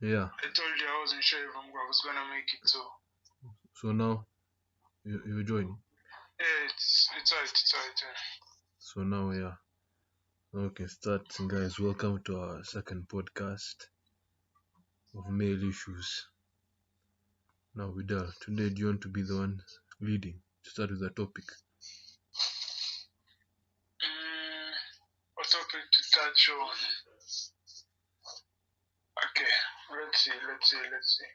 Yeah. I told you I wasn't sure if I was gonna make it, so So now you join. yeah, it's alright. So now yeah. Now we can start, guys. Welcome to our second podcast of male issues. Now Vidal, today do you want to be the one leading to start with the topic? What topic to touch on? Okay, let's see.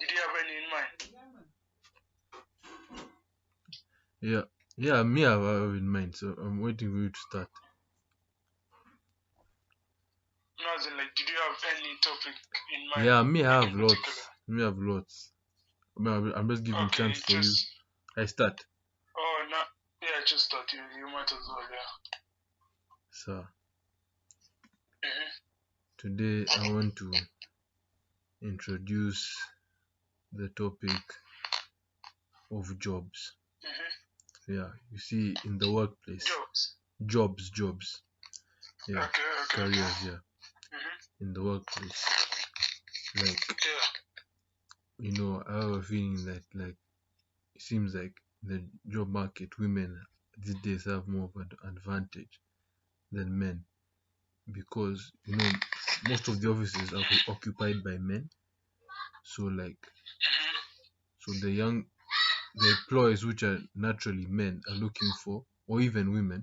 Did you have any in mind? Yeah. Yeah, me I have in mind, so I'm waiting for you to start. Nothing like. Did you have any topic in mind? Yeah, me I Like have in particular? lots. Me I have lots. I'm just giving Okay, chance for you. I start. Oh no. Yeah, just thought you might as well. Yeah. So Mhm. today I want to introduce the topic of jobs. Mhm. Yeah, you see in the workplace. Jobs. Yeah. Okay. Careers, yeah. Mhm. In the workplace. Like, Yeah. I have a feeling that it seems like the job market, women these days have more of an advantage than men because most of the offices are occupied by men. So so the employees which are naturally men are looking for, or even women,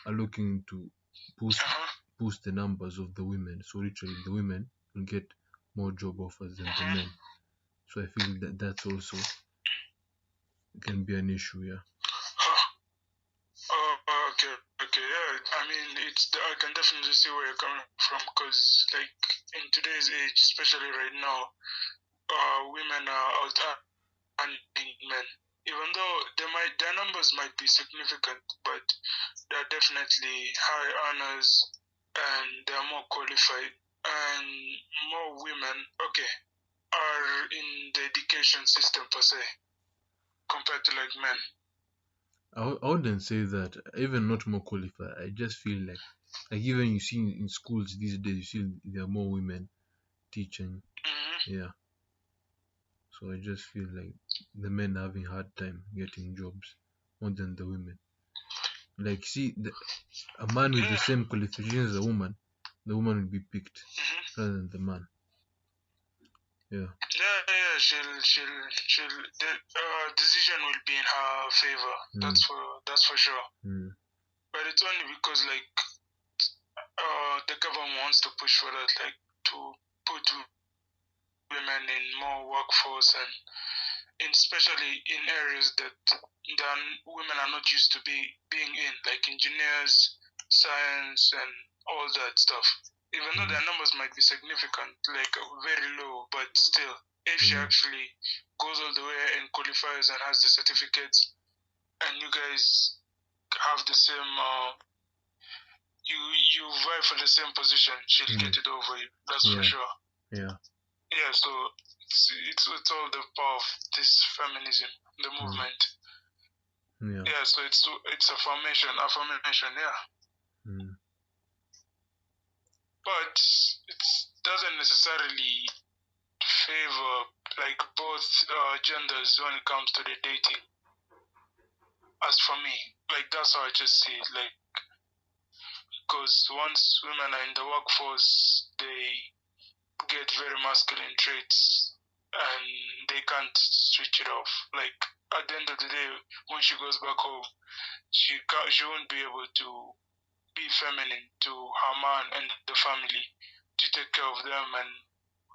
are looking to boost Uh-huh. boost the numbers of the women. So literally, the women will get more job offers than the men. So I feel that that's also can be an issue. Yeah. Oh, okay. Yeah, I mean, I can definitely see where you're coming from because, like, in today's age, especially right now, women are outstanding men. Even though their numbers might be significant, but they're definitely high earners and they're more qualified. And more women, okay, are in the education system per se compared to like men. I wouldn't say that. Even not more qualified. I just feel like even you see in schools these days, you see there are more women teaching. Mm-hmm. Yeah. So I just feel like the men are having hard time getting jobs more than the women. Like, see, a man with the Yeah. same qualifications as a woman, the woman will be picked Mm-hmm. rather than the man. Yeah. Yeah. She'll. The decision will be in her favor. Mm. That's for sure. Mm. But it's only because like the government wants to push for that, like to put women in more workforce and especially in areas that then women are not used to being in, like engineers, science, and all that stuff. Even though their numbers might be significant, like very low, but still, if she actually goes all the way and qualifies and has the certificates, and you guys have the same, you vie for the same position, she'll get it over you. That's for sure. Yeah. Yeah, so it's all the power of this feminism, the movement. Yeah, so it's affirmation, yeah. But it doesn't necessarily favor like both genders when it comes to the dating. As for me, like that's how I just see it. Like, because once women are in the workforce, they get very masculine traits and they can't switch it off. Like at the end of the day, when she goes back home, she won't be able to be feminine to her man and the family to take care of them and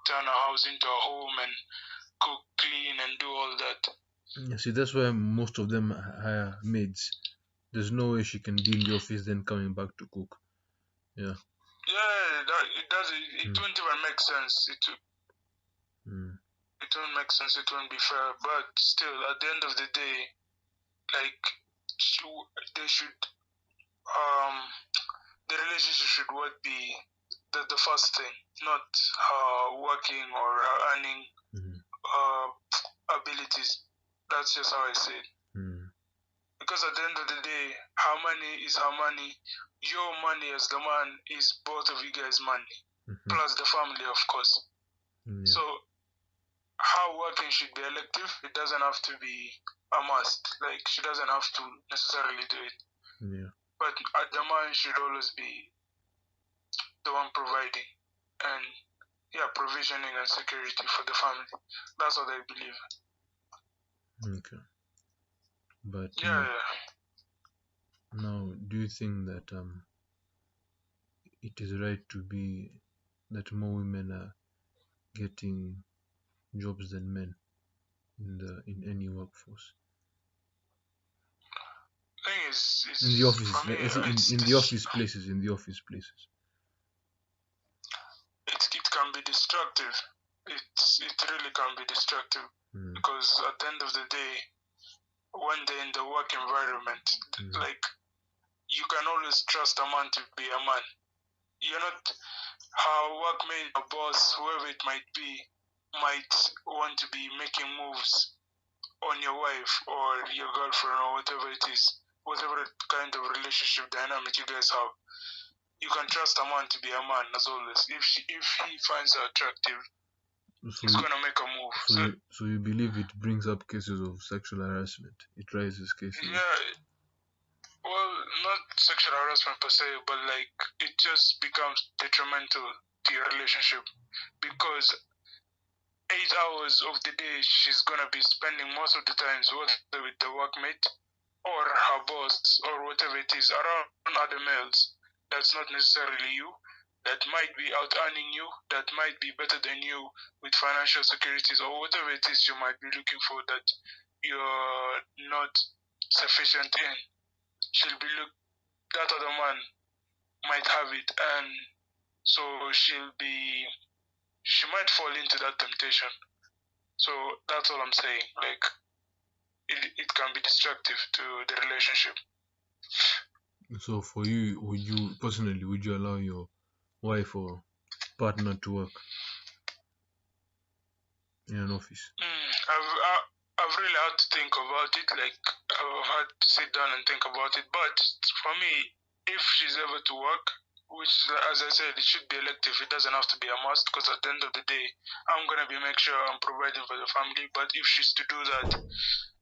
turn her house into a home and cook, clean, and do all that. Yeah, see, that's why most of them hire maids. There's no way she can be in the office then coming back to cook. Yeah. Yeah, it does. It won't even make sense. It won't make sense. It won't be fair. But still, at the end of the day, like they should the relationship should what be the first thing, not working or earning abilities. That's just how I say it. Because at the end of the day, her money is her money. Your money as the man is both of you guys' money, plus the family, of course. Yeah. So how working should be elective, it doesn't have to be a must. Like she doesn't have to necessarily do it. Yeah. But the man should always be the one providing and provisioning and security for the family. That's what I believe. Okay. But Yeah. now, do you think that it is right to be that more women are getting jobs than men in any workforce? Thing In the is for offices, me, let's say it's in the office places, in the office places. it can be destructive. It really can be destructive Mm. because at the end of the day, when they're in the work environment, like you can always trust a man to be a man. You're not her workmate, a boss, whoever it might be, might want to be making moves on your wife or your girlfriend or whatever it is, whatever kind of relationship dynamic you guys have. You can trust a man to be a man as always. If he finds her attractive, So he's gonna make a move. so you believe it brings up cases of sexual harassment? It raises cases. Yeah, well, not sexual harassment per se, but like it just becomes detrimental to your relationship because 8 hours of the day she's gonna be spending most of the times whether with the workmate or her boss or whatever it is around other males that's not necessarily you, that might be out earning you, that might be better than you with financial securities or whatever it is you might be looking for that you're not sufficient in. She'll be look that other man might have it, and so she might fall into that temptation. So that's all I'm saying. Like it can be destructive to the relationship. So for you, would you allow your wife or partner to work in an office? I've really had to think about it. Like I've had to sit down and think about it. But for me, if she's ever to work, which as I said, it should be elective. It doesn't have to be a must because at the end of the day, I'm gonna be make sure I'm providing for the family. But if she's to do that,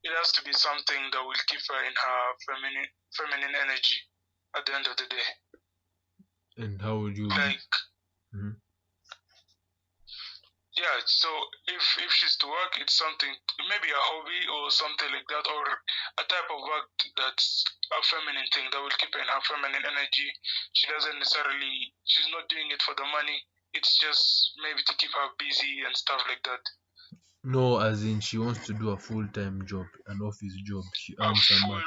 it has to be something that will keep her in her feminine energy at the end of the day. And how would you Like Mhm. yeah, so if she's to work, it's something maybe a hobby or something like that, or a type of work that's a feminine thing that will keep her in her feminine energy. She's not doing it for the money. It's just maybe to keep her busy and stuff like that. No, as in she wants to do a full-time job, an office job. She A earns some money.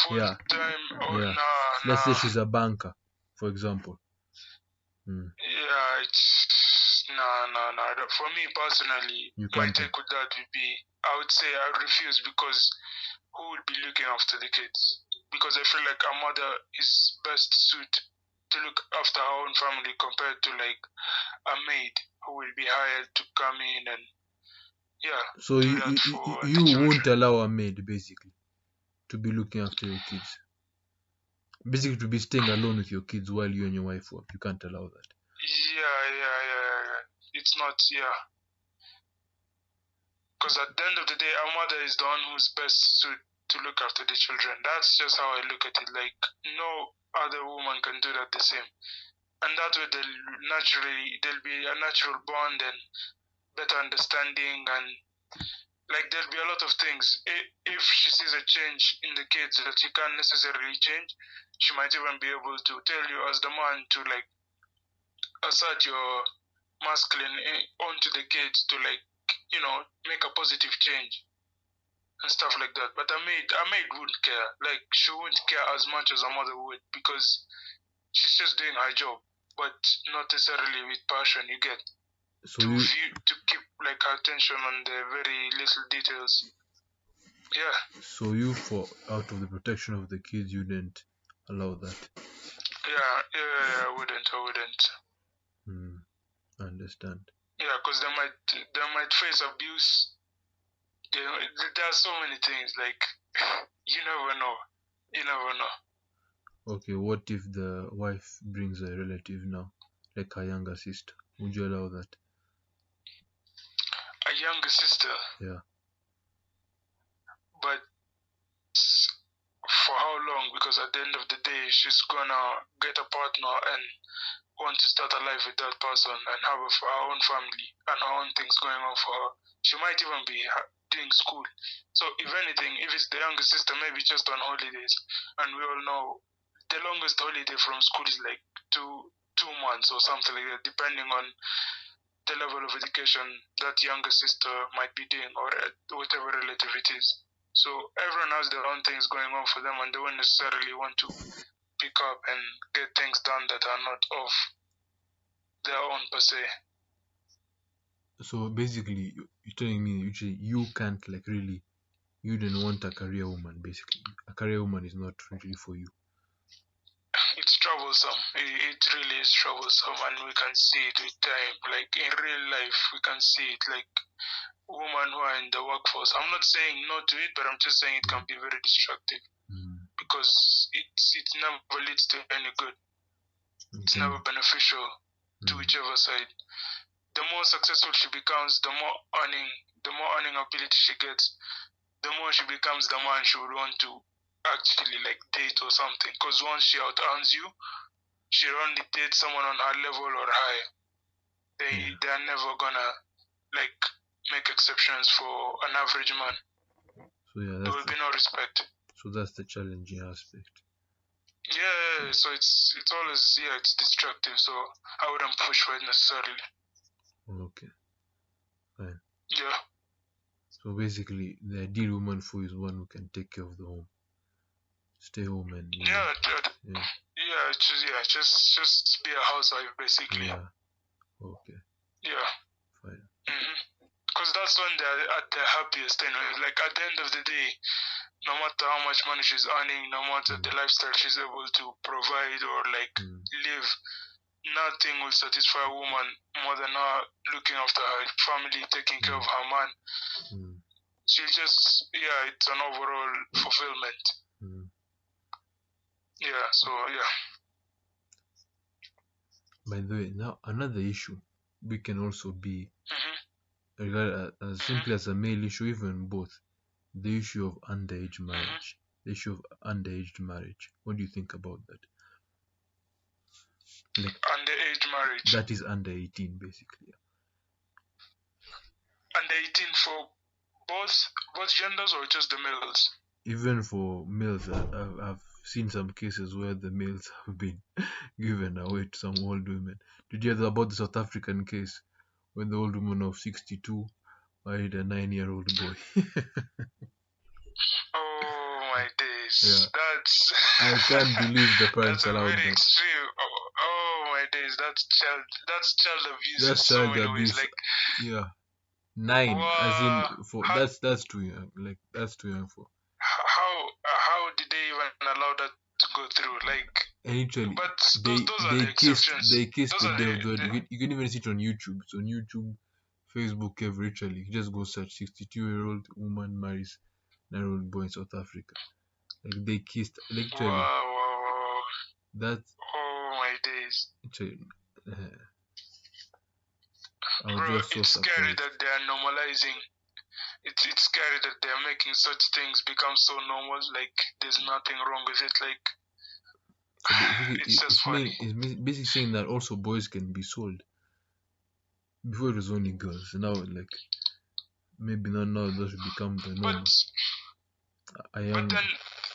full Yeah, time or yeah. Let's say nah. she's a banker, for example. Yeah, it's no. For me personally, You my can't. take with that would be I would say I refuse because who will be looking after the kids? Because I feel like a mother is best suited to look after her own family compared to like a maid who will be hired to come in and So do that for the you won't children. allow a maid basically to be looking after your kids. Basically, to be staying alone with your kids while you and your wife work. You can't allow that. Yeah. It's not because at the end of the day, a mother is the one who's best suited to look after the children. That's just how I look at it. Like no other woman can do that the same. And that way there'll be a natural bond and better understanding, and like there'll be a lot of things. If she sees a change in the kids that she can't necessarily change, she might even be able to tell you as the man to like assert your masculine onto the kids to like make a positive change and stuff like that. But a maid wouldn't care. Like she wouldn't care as much as a mother would because she's just doing her job, but not necessarily with passion. You get So to keep like her attention on the very little details. Yeah, for out of the protection of the kids, you didn't allow that. yeah. I wouldn't. I understand. Yeah, because they might face abuse. There are so many things. Like you never know. You never know. Okay, what if the wife brings a relative now, like her younger sister? Would you allow that? younger sister. Yeah. But for how long? Because at the end of the day, she's gonna get a partner and want to start a life with that person and have her own family and her own things going on for her. She might even be doing school. So if anything, if it's the younger sister, maybe just on holidays. And we all know the longest holiday from school is like two months or something like that, depending on the level of education that younger sister might be doing or whatever relative it is. So everyone has their own things going on for them and they won't necessarily want to pick up and get things done that are not of their own per se. So basically, you're telling me you can't like really, you didn't want a career woman. Basically, a career woman is not really for you. It's troublesome. It really is troublesome, and we can see it with time. Like in real life, we can see it. Like women who are in the workforce. I'm not saying no to it, but I'm just saying it can be very destructive because it never leads to any good. It's never beneficial to whichever side. The more successful she becomes, the more earning ability she gets, the more she becomes the man she would want to actually like date or something. Because once she out earns you, she'll only date someone on her level or higher. They are never gonna like make exceptions for an average man. So yeah, there will be no respect. So that's the challenging aspect. Yeah, so it's always it's destructive. So I wouldn't push for it necessarily. Okay, fine. Yeah. So basically, the ideal woman for you is one who can take care of the home, stay home, and just be a housewife basically. Yeah. Okay. Yeah. Fine. Because that's when they're at their happiest anyway. Like at the end of the day, no matter how much money she's earning, no matter the lifestyle she's able to provide or like live, nothing will satisfy a woman more than her looking after her family, taking care of her man. She'll just it's an overall fulfillment. Yeah, so yeah. By the way, now another issue we can also be regarded as simply as a male issue, even both. The issue of underage marriage. The issue of underage marriage. What do you think about that? Like underage marriage. That is under 18, basically. Under 18 for both genders or just the males? Even for males, I've seen some cases where the males have been given away to some old women. Did you hear about the South African case when the old woman of 62 married a 9-year-old boy? Oh my days! Yeah. That's I can't believe the parents allowed that. That's very that. extreme. Oh my days! That's child abuse. That's child abuse. Ways. Like 9, as in for that's too young. Like that's too young for. How did they even allow that to go through? Like, and literally, but those are the exceptions. They kissed the day of the wedding. You can even see it on YouTube. It's on YouTube, Facebook, literally. You just go search 62-year-old woman marries 9-year-old boy in South Africa. Like they kissed literally. Wow. That's my days. Literally, Bro, it's scary that they are normalizing. It's scary that they are making such things become so normal. Like there's nothing wrong with it. Like it's just funny. It's basically saying that also boys can be sold. Before it was only girls. Now like maybe now that should become the norm. But then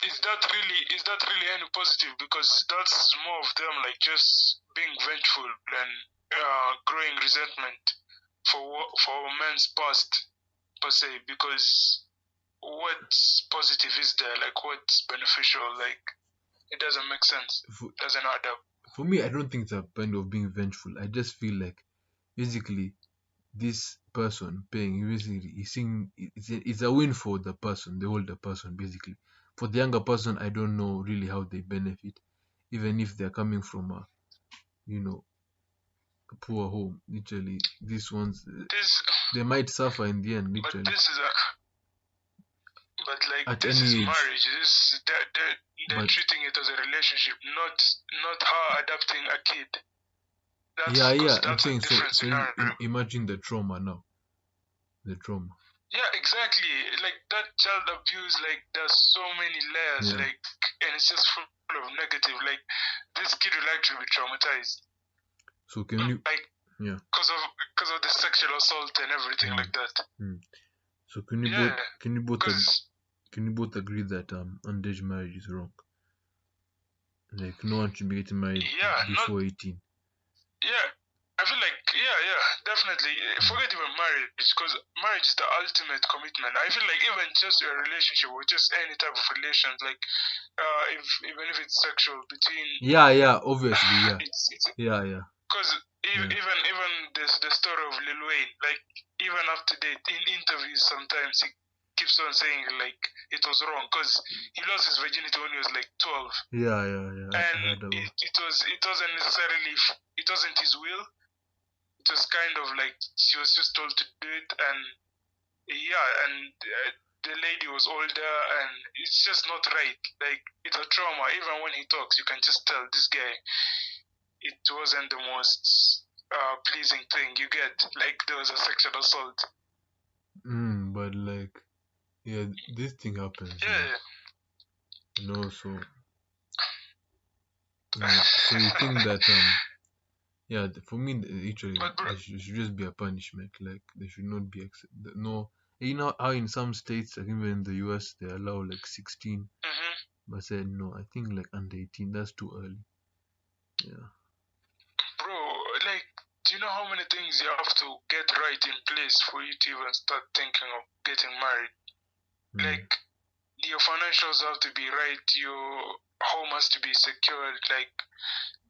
is that really any positive? Because that's more of them like just being vengeful and growing resentment for men's past per se. Because what's positive is there? Like what's beneficial? Like it doesn't make sense. Doesn't add up. For me, I don't think it's a kind of being vengeful. I just feel like basically this person paying basically it's a win for the person, the older person basically. For the younger person, I don't know really how they benefit, even if they're coming from a a poor home. Literally, these ones they might suffer in the end. Literally, but this is marriage. They're treating it as a relationship, not her adopting a kid. I'm saying so. Imagine the trauma now. the trauma. Yeah, exactly. Like that child abuse, like there's so many layers, Yeah. like, and it's just full of negative. Like this kid will actually be traumatized, So can you, like yeah. because of the sexual assault and everything Mm. like that. So can you both Yeah, can you both because can you both agree that underage marriage is wrong? Like no one should be getting married yeah, not before 18. yeah. I feel like yeah, definitely. Mm. Forget even marriage, because marriage is the ultimate commitment. I feel like even just your relationship or just any type of relations, like if even if it's sexual between Yeah, obviously, yeah. it's Yeah. because Yeah. even this the story of Lil Wayne, like even up to date in interviews, sometimes he keeps on saying like it was wrong because he lost his virginity when he was like 12, Yeah. I and heard about. it wasn't necessarily it wasn't his will. It was kind of like she was just told to do it, and yeah, and the lady was older, and it's just not right. Like it's a trauma. Even when he talks, you can just tell this guy it wasn't the most pleasing thing you get. Like there was a sexual assault. But like, yeah, this thing happens, Yeah, so so you think that yeah, for me, literally, but bro, there should just be a punishment. Like there should not be no. You know how in some states, like even in the US, they allow like 16, mhm. but I said no. I think like under 18, that's too early. Yeah. Bro, like, do you know how many things you have to get right in place for you to even start thinking of getting married? Mm. Like, your financials have to be right, your home has to be secured, like,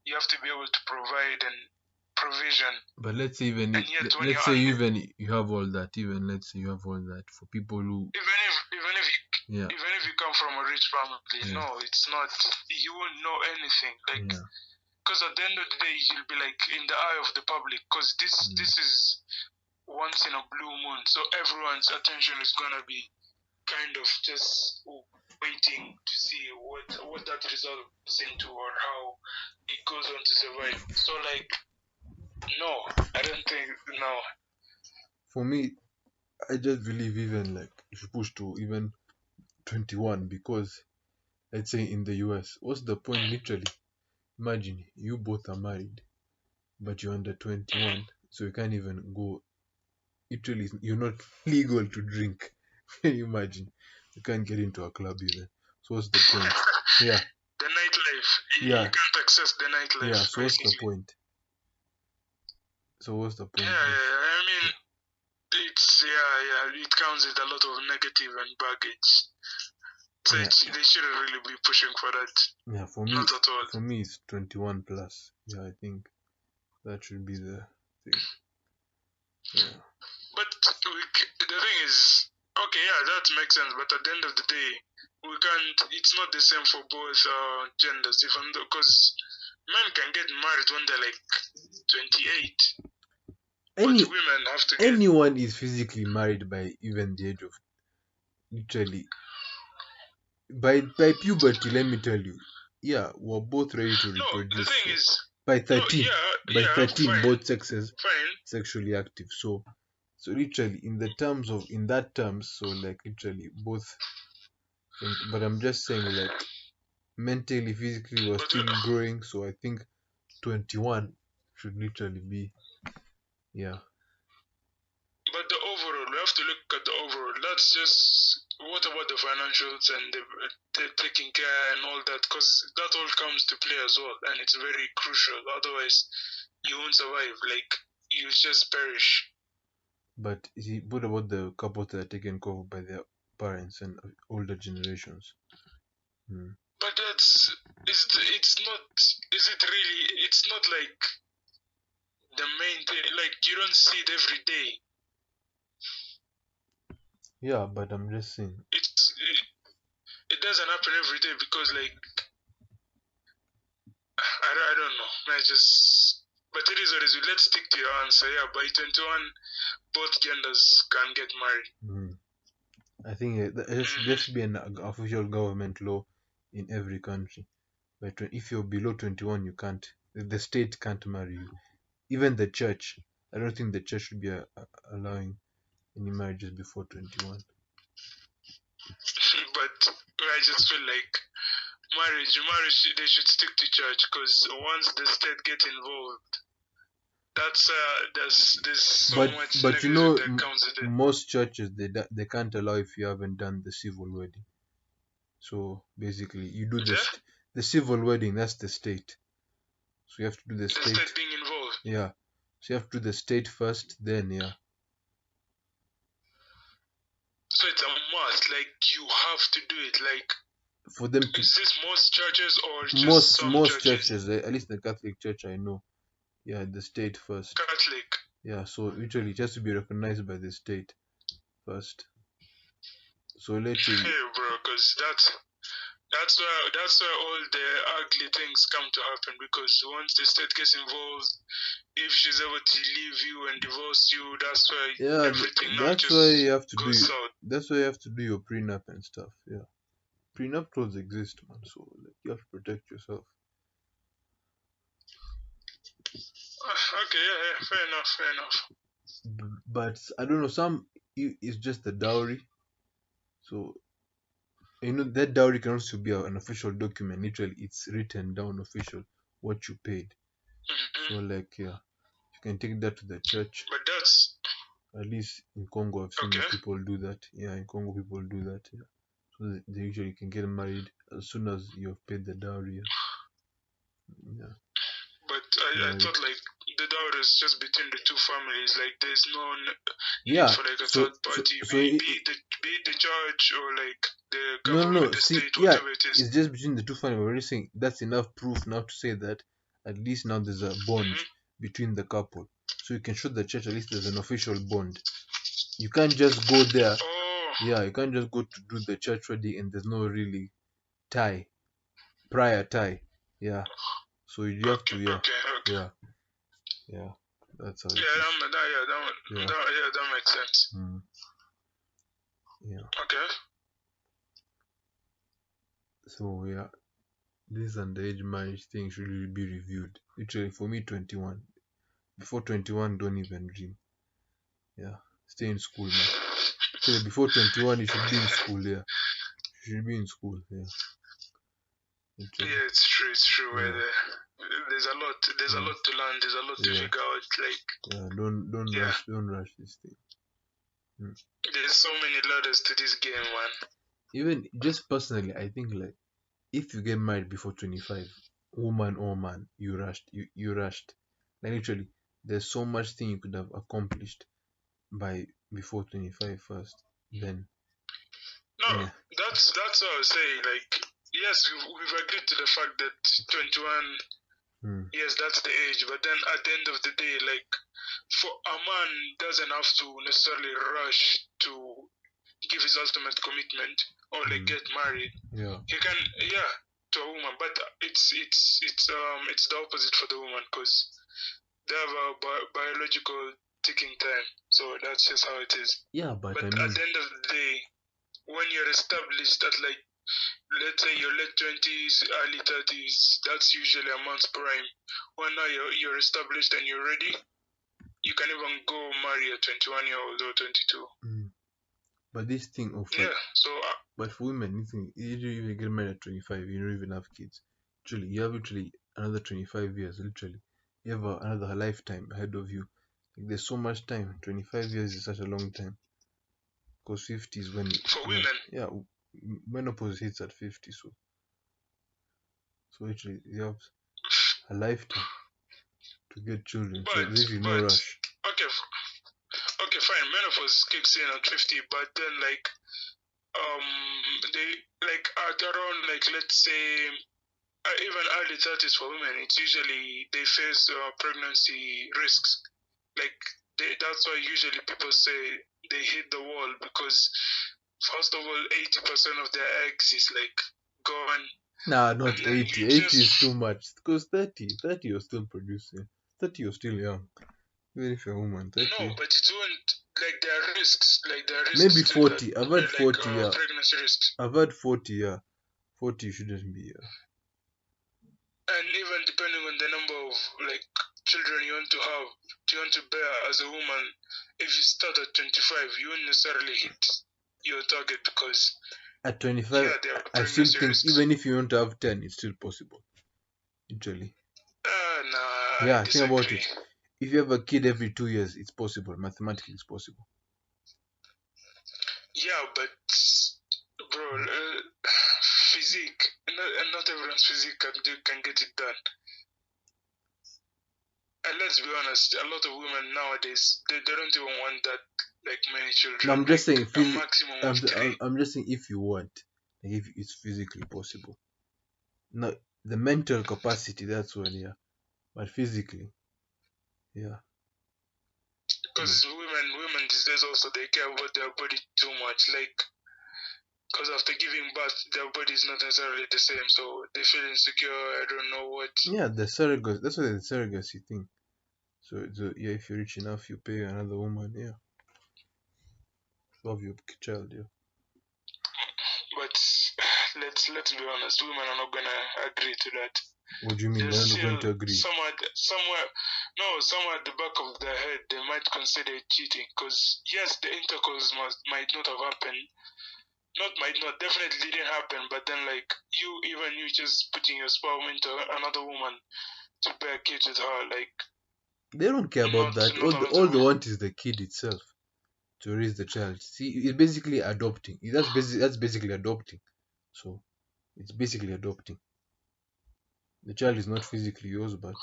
you have to be able to provide and provision. But let's say even And yet, when let's you're say under, even you have all that. Even let's say you have all that for people who, even yeah, if you come from a rich family, yeah, no, it's not. You won't know anything. Like, yeah. because at the end of the day, you'll be like in the eye of the public. Because Mm. this is once in a blue moon, so everyone's attention is gonna be kind of just waiting to see what that results into or how it goes on to survive. So like, no, I don't think no. For me, I just believe even like if you push to even 21, because let's say in the US, what's the point? Mm, Literally, imagine you both are married, but you're under mhm. 21, so you can't even go. Literally, you're not legal to drink. Can you imagine? You can't get into a club even. So what's the point? Yeah, The nightlife, you yeah, can't access the yeah. nightlife So what's the basically. point? So what's the Yeah, point of? I mean, it's it comes with a lot of negative and baggage. So Yeah, they shouldn't really be pushing for that. yeah. Not at all. For me, it's 21 plus. Yeah, I think that should be the thing. Yeah. But the thing is, okay, yeah, that makes sense. But at the end of the day, we can't. It's not the same for both genders. Even though, because men can get married when they're like 28, but Any women have to get. anyone is physically married by even the age of, literally, by puberty. Let me tell you, yeah, we're both ready to No, the reproduce. thing So is, by no, 13, by yeah, 13, fine, both sexes fine. sexually active. So literally in that terms, so like literally both things. But I'm just saying like mentally, physically, we're But still growing. So I think 21 should literally be, yeah. but the overall, we have to look at the overall. That's just what about the financials and the taking care and all that, because that all comes to play as well, and it's very crucial. Otherwise, you won't survive. Like you just perish. But what about the couples that are taken care of by their parents and older generations? Hmm. But it's not. Is it really? It's not like the main thing. Like you don't see it every day. Yeah, but I'm just saying. It doesn't happen every day because like I don't know. I just. But it is what it is. Let's stick to your answer. Yeah, by 21, both genders can get married. Hmm. I think there should Mm-hmm. just be an official government law in every country. But if you're below 21, you can't. The state can't marry you. Even the church. I don't think the church should be allowing any marriages before 21. But I just feel like marriage, they should stick to church, because once the state get involved, that's there's so much But you negative know, that comes with it. most churches they can't allow if you haven't done the civil wedding. So basically, you do Yeah, the civil wedding. That's the state. So you have to do the the state. state being involved. Yeah. So you have to do the state first, then yeah. So it's a must. Like you have to do it. Like, For them to is this most churches or just some most churches? churches, at least the Catholic Church I know, yeah, the state first. Catholic. Yeah. So usually it has to be recognized by the state first. So let's say Hey, bro, because that's where all the ugly things come to happen. Because once the state gets involved, if she's able to leave you and divorce you, that's why everything now that's why you just have to do goes south. that's why you have to do your prenup and stuff. Yeah. Prenup clause exist, man. So like you have to protect yourself. Okay, yeah, fair enough. But I don't know. Some it's just the dowry. So you know that dowry can also be an official document. Literally, it's written down official what you paid. So like yeah, you can take that to the church. But that's At least in Congo, I've seen okay. people do that. Yeah, in Congo, people do that. Yeah. So they usually can get married as soon as you've paid the dowry. Yeah. But I thought like the dowry is just between the two families. Like there's no need for like a third party, be it the church or like the government, the See, state, yeah, whatever it is. it's just between the two families. We're already saying that's enough proof now to say that at least now there's a bond between the couple. So you can show the church at least there's an official bond. You can't just go there. Oh. Yeah, you can't just go to do the church wedding and there's no really prior tie. Yeah. So you have to, yeah, Okay. yeah. That's how it Yeah, is. that makes sense. Yeah. Okay. So yeah, this underage marriage thing should really be reviewed. Literally, for me, 21. Before 21, don't even dream. Yeah, stay in school, man. Actually, before 21, you should be in school. Yeah, you should be in school. Yeah. Literally. Yeah, it's true. Yeah. There's a lot to learn. There's a lot to figure out. Like yeah, don't rush this thing. There's so many ladders to this game, man. Even just personally, I think like if you get married before 25, woman or man, you rushed. You rushed. Like literally, there's so much thing you could have accomplished by before 25 first. Then no, yeah. That's what I was saying. Like yes, we've agreed to the fact that 21. Yes, that's the age. But then at the end of the day, like for a man doesn't have to necessarily rush to give his ultimate commitment or like get married. Yeah. He can, to a woman, but it's the opposite for the woman, because they have a biological ticking time. So that's just how it is. Yeah, but I mean, at the end of the day, when you're established at like, let's say your late 20s, early 30s, that's usually a man's prime. When now you're established and you're ready, you can even go marry a 21-year-old or 22. But this thing of like, but for women, usually if you get married at 25, you don't even have kids. Literally, you have literally another 25 years. Literally, you have another lifetime ahead of you. Like, there's so much time. 25 years is such a long time. Because 50 is when for women. Yeah, menopause hits at 50. So literally, you have a lifetime to get children. So there's really no rush. Okay, fine. Menopause kicks in at 50, but then like they like at around like let's say even early 30s for women, it's usually they face pregnancy risks. Like that's why usually people say they hit the wall, because first of all 80% of their eggs is like gone. Nah, not 80. 80 is too much. Because 30 you're still producing. 30 you're still young. Even if you're a woman, 30. No, but it won't. Like there are risks. Maybe 40. I've had 40. Yeah. Pregnancy risks. I've had 40. Yeah. 40 shouldn't be. Yeah. And even depending on the number of like children you want to have, you want to bear as a woman, if you start at 25, you won't necessarily hit your target because At 25, there are I still pregnancy think risks. even if you want to have 10, it's still possible. Literally. Nah, Yeah, I think about disagree. it. If you have a kid every 2 years, it's possible. Mathematically, it's possible. Yeah, but bro, physique, not everyone's physique can get it done. And let's be honest, a lot of women nowadays they don't even want that like many children. No, I'm just saying, a maximum of 3. I'm just saying if you want, like if it's physically possible. No, the mental capacity, that's what, yeah. But physically, yeah. Because women these days also they care about their body too much. Like, because after giving birth, their body is not necessarily the same, so they feel insecure. I don't know what. Yeah, the surrogate, that's why the surrogacy thing. So yeah, if you're rich enough, you pay another woman, yeah. Love your child, yeah. But let's be honest, women are not gonna agree to that. What do you mean? There's They're not going still to agree. somewhere at the back of their head they might consider it cheating. Because yes, the intercourse might not have happened. Might not, definitely didn't happen. But then, like you just putting your sperm into another woman to bear kids with her, like They don't care about that. not a lot All of. they want is the kid itself to raise the child. See, it's basically adopting. That's basically adopting. So it's basically adopting. The child is not physically yours, but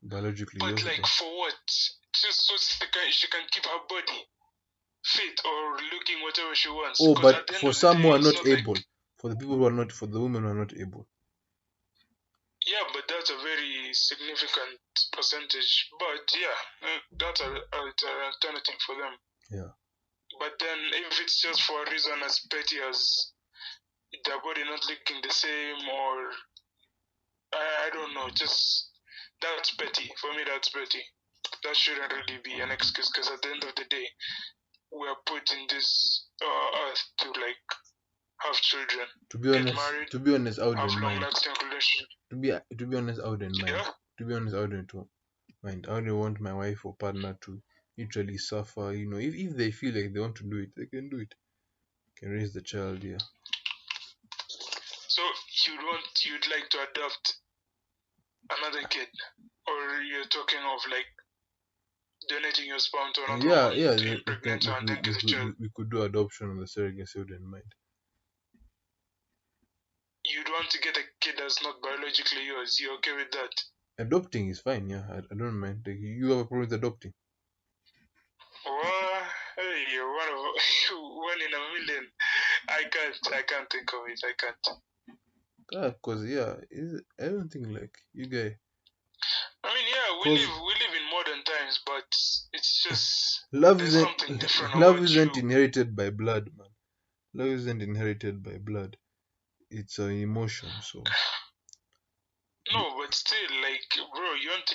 biologically But yours. like for what? Just so she can keep her body fit or looking whatever she wants. Oh, Because at but the end for of the some day, who are it's not not like. able, for the people who are not, for the women who are not able. Yeah, but that's a very significant percentage. But yeah, that's an alternative for them. Yeah. But then if it's just for a reason as petty as their body not looking the same, or I don't know, just that's petty. For me, that's petty. That shouldn't really be an excuse because at the end of the day, we are put in this earth to like have children, To be get honest, married, I wouldn't have mind. long-lasting relationship. To be honest, I wouldn't mind. Yeah. To be honest, I wouldn't mind. I wouldn't want my wife or partner to literally suffer. You know, if they feel like they want to do it, they can do it. Can raise the child, yeah. So you'd like to adopt another kid, or you're talking of like donating your sperm to another woman to impregnate her and then get a child? We could do adoption on the surrogacy, I wouldn't mind. You'd want to get a kid that's not biologically yours. You're okay with that? Adopting is fine, yeah. I don't mind. Like, you have a problem with adopting? Well, hey, you're one of one in a million. I can't think of it. I can't. Cause yeah, I don't think like you guys. I mean, yeah, Cause we live in modern times, but it's just love there's isn't something different love about isn't you. inherited by blood, man. Love isn't inherited by blood. It's an emotion. So No, but still, like, bro, you want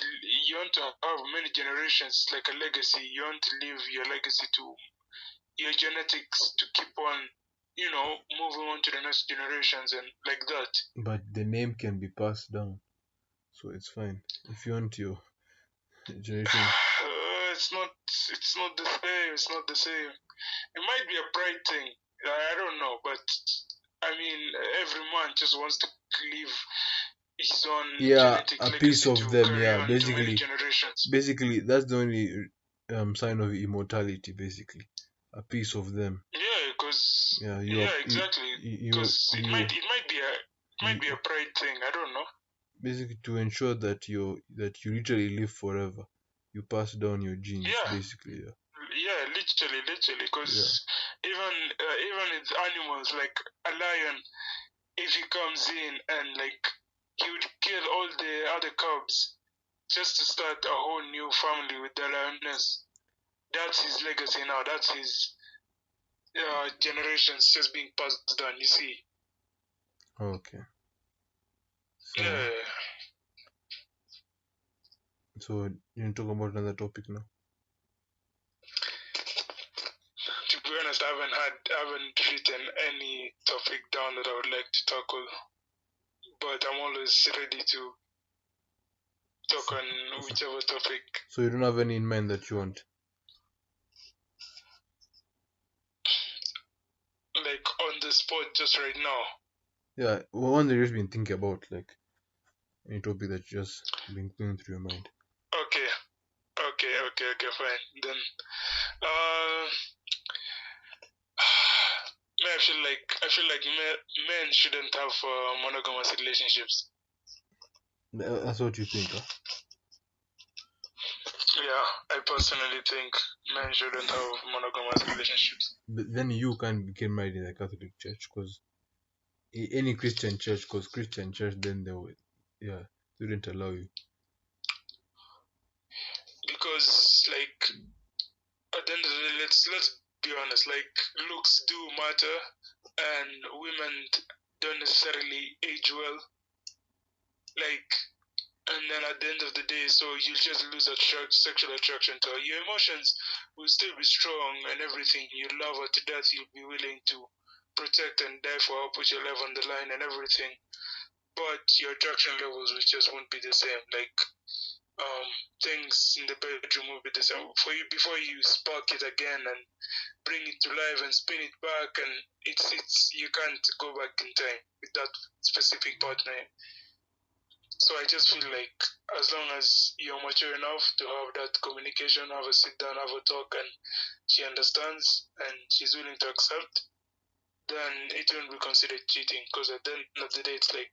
to have many generations, like a legacy. You want to leave your legacy to your genetics to keep on, moving on to the next generations and like that. but the name can be passed down, so it's fine. If you want your generation, It's not. It's not the same. It's not the same. It might be a pride thing. I don't know, but I mean, every man just wants to leave his own yeah, genetic a piece legacy of to them, carry yeah. on to many generations. Basically, that's the only sign of immortality. Basically, a piece of them. Yeah, because Yeah, exactly. Because it might be a pride thing. I don't know. basically to ensure that you literally live forever. You pass down your genes, Yeah, basically. Yeah. yeah, literally. Because even with animals like a lion, if he comes in and like he would kill all the other cubs just to start a whole new family with the lioness. That's his legacy now. That's his generations just being passed down. You see. Okay. So Yeah. you can talk about another topic now. To be honest, I haven't written any topic down that I would like to tackle. but I'm always ready to talk on whichever topic. So you don't have any in mind that you want? Like on the spot just right now. Yeah, one that you've been thinking about, like any topic that just been going through your mind. Okay, fine. Then, uh, I feel like men shouldn't have monogamous relationships. That's what you think, huh? Yeah, I personally think men shouldn't have monogamous relationships. But then you can't get married in the Catholic Church, because any Christian church, because Christian church, then they would, yeah, they wouldn't allow you. Because like at the end of the day, let's be honest. Like looks do matter, and women don't necessarily age well. Like, and then at the end of the day, so you just lose sexual attraction to her. Your emotions will still be strong and everything. You love her to death. You'll be willing to protect and die for her, put your life on the line and everything. But your attraction levels will just won't be the same. Like things in the bedroom will be the same for you before you spark it again and bring it to life and spin it back, and it's you can't go back in time with that specific partner. So I just feel like as long as you're mature enough to have that communication, have a sit down, have a talk, and she understands and she's willing to accept, then it won't be considered cheating, because at the end of the day it's like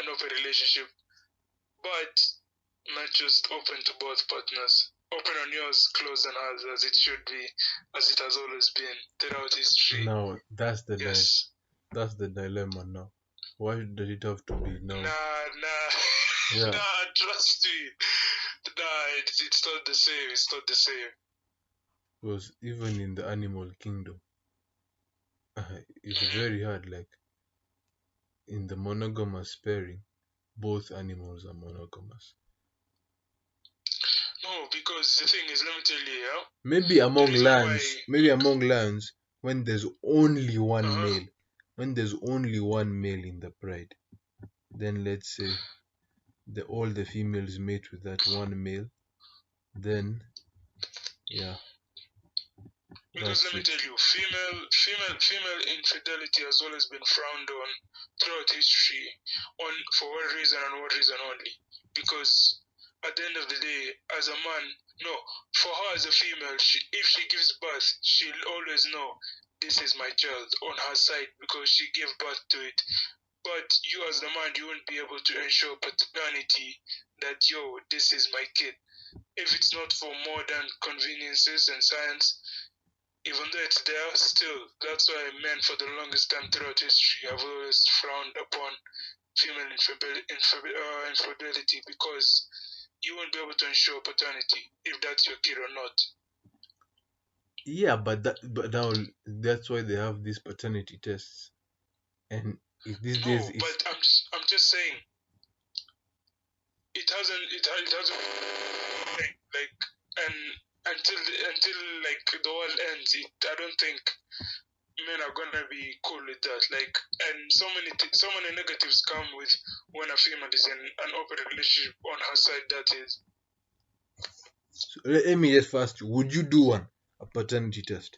an open relationship, but not just open to both partners. Open on yours, closed on hers, as it should be, as it has always been throughout history. Now that's the Yes. that's the dilemma now. Why does it have to be now? Nah. Yeah. Nah, trust me. Nah, it's not the same. It's not the same. Because even in the animal kingdom, it's very hard. Like in the monogamous pairing, both animals are monogamous. No, because the thing is, let me tell you, yeah? Maybe among lions, when there's only one male, when there's only one male in the pride, then let's say all the females mate with that one male, then yeah. Because let me tell you, female infidelity has always been frowned on throughout history, for one reason and one reason only. Because at the end of the day, as a man, no, for her as a female, if she gives birth, she'll always know this is my child on her side because she gave birth to it. But you as the man, you won't be able to ensure paternity that this is my kid. If it's not for modern conveniences and science, even though it's there, still, that's why men for the longest time throughout history have always frowned upon female infidelity, because you won't be able to ensure paternity if that's your kid or not. Yeah, but now that's why they have these paternity tests, and these days it's... But I'm just saying it hasn't like, and until like the world ends, I don't think men are gonna be cool with that. Like, and so many negatives come with when a female is in an open relationship on her side. That is. So let me just ask you: would you do a paternity test?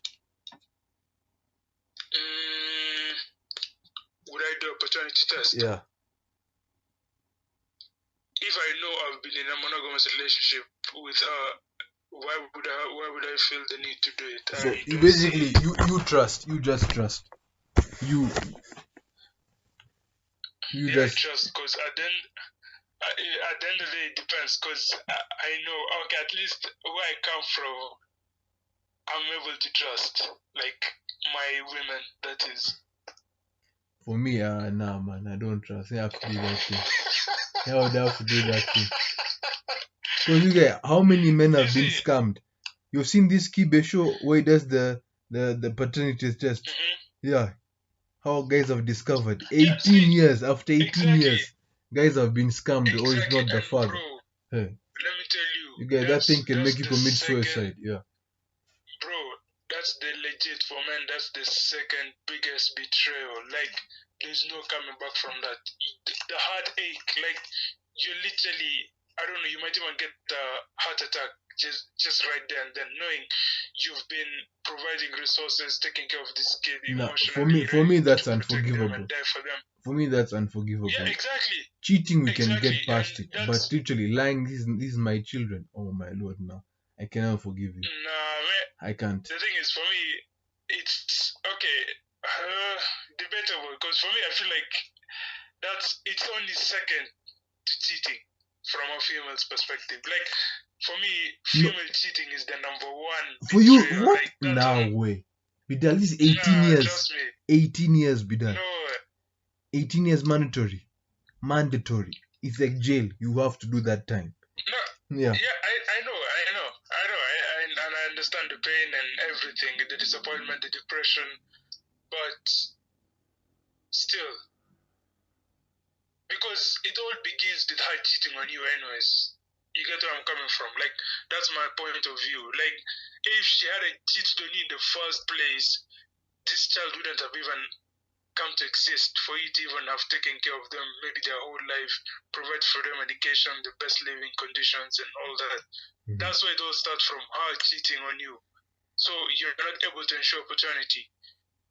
Would I do a paternity test? Yeah. If I know I've been in a monogamous relationship with her, why would I feel the need to do it? So you basically you just trust. You I trust, because at the end of the day, it depends, because I know, okay, at least where I come from, I'm able to trust, like, my women, that is. For me, nah, man, I don't trust. I have to do that thing. I would have to do that thing. Because you get, how many men have been scammed? You've seen this Kibe show where he does the paternity test. Yeah. How guys have discovered 18 years after 18 years, guys have been scammed, or it's not the father. Bro, hey. Let me tell you, get that thing can make you commit suicide. Yeah. Bro, that's the legit, for men, that's the second biggest betrayal. Like there's no coming back from that. The heartache, like you literally, I don't know, you might even get a heart attack just right there and then, knowing you've been providing resources, taking care of this kid emotionally. For me, that's to protect them unforgivable. and die for them. For me, that's unforgivable. Yeah, exactly. Cheating, we can Exactly. get past it, And but literally lying, these my children. Oh my lord, now I cannot forgive you. nah, man, I can't. the thing is, for me, it's okay, debatable. Because for me, I feel like it's only second to cheating from a female's perspective. Like for me, female cheating is the number one. For you, betrayal. what? Like, Now way. With at least 18 years. Trust me. 18 years be done. No. 18 years mandatory. Mandatory. It's like jail. You have to do that time. No. Yeah. Yeah, I know. And I understand the pain and everything, the disappointment, the depression, but still, because it all begins with her cheating on you anyways. You get where I'm coming from? Like, that's my point of view. Like, if she hadn't cheated on you in the first place, this child wouldn't have even come to exist for you to even have taken care of them maybe their whole life, provide for them education, the best living conditions and all that. Mm-hmm. That's why it all starts from her cheating on you. So you're not able to ensure paternity.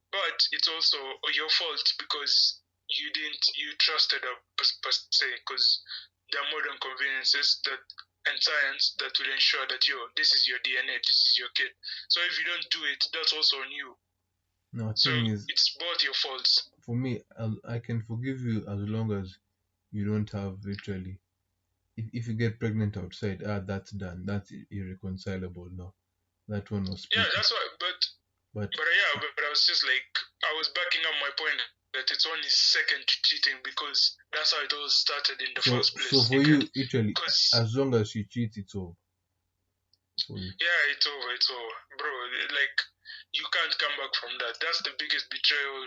But it's also your fault because you trusted her per se, because there are modern conveniences and science that will ensure that this is your DNA, this is your kid. So if you don't do it, that's also on you. No, so it's both your faults. For me, I can forgive you as long as you don't have literally. If you get pregnant outside, that's done. That's irreconcilable now. That one was. Yeah, that's why. But I was just like, I was backing up my point that it's only second to cheating because that's how it all started in the first place. So for you, literally, as long as you cheat, it's over. Yeah, it's over, bro. Like, you can't come back from that. That's the biggest betrayal.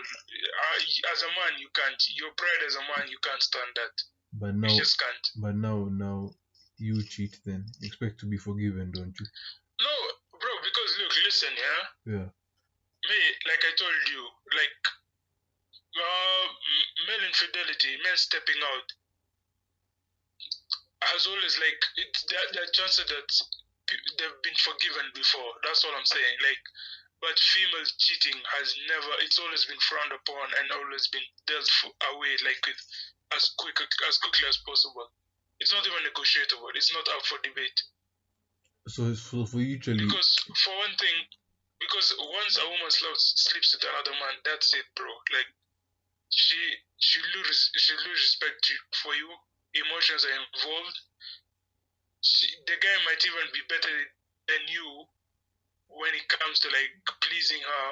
As a man, you can't. Your pride as a man, you can't stand that. But now, you just can't. But now you cheat. Then expect to be forgiven, don't you? No, bro. Because look, listen, yeah. Yeah. Me, like I told you, like male infidelity, men stepping out, has always like there are chances that they've been forgiven before. That's all I'm saying. Like, but female cheating has never. It's always been frowned upon and always been dealt away like as quickly as possible. It's not even negotiable. It's not up for debate. So for you, because for one thing, because once a woman sleeps with another man, that's it, bro. Like she lose respect for you. Emotions are involved. The guy might even be better than you when it comes to like pleasing her,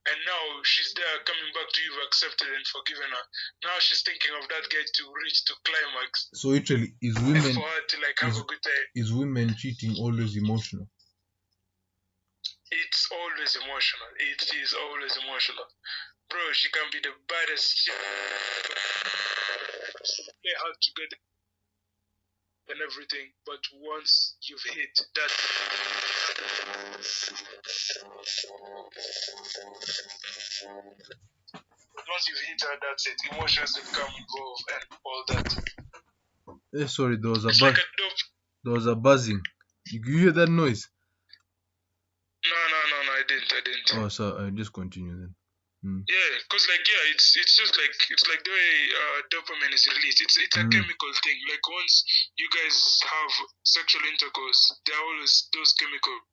and now she's there coming back to you, accepted and forgiven her. Now she's thinking of that guy to reach to climax. So literally, is women for her to like have a good time. Is women cheating always emotional? It's always emotional. It is always emotional. Bro, she can be the baddest. Play hard together and everything, but once you've hit that, once you've hit her, that's it. Emotions will come involved and all that. Sorry, there was a there was a buzzing. You hear that noise? No, I didn't. Oh, so I just continue then. Yeah, because it's just like the way dopamine is released. It's a chemical thing. Like once you guys have sexual intercourse, there are always those chemicals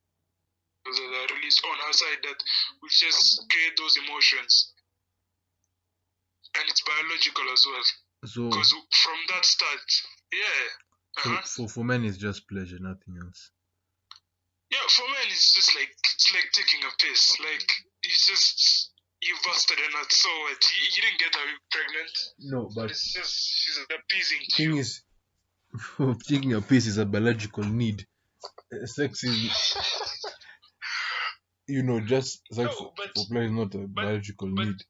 that are released on her side that will just create those emotions, and it's biological as well. So because from that start, yeah. So for men, it's just pleasure, nothing else. Yeah, for men, it's just like taking a piss. Like it's just. You busted a nut, so what? You didn't get her pregnant. No, but it's just she's appeasing to thing you. Is, taking a piss is a biological need. Sex is, just sex for pleasure is not a biological need.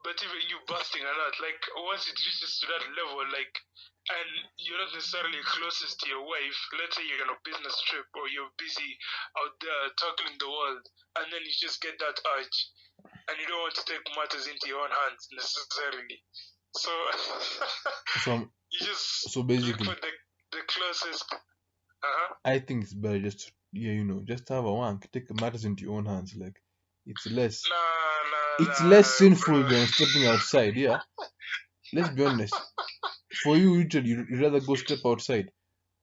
But even you busting a nut, like once it reaches to that level, like, and you're not necessarily closest to your wife. Let's say you're on a business trip or you're busy out there tackling the world, and then you just get that urge. and you don't want to take matters into your own hands necessarily. So So you just so look basically, for the closest. I think it's better just just have a wank, take matters into your own hands. Like it's less Nah, sinful bro. than stepping outside. Yeah, let's be honest. For you, usually you'd rather go step outside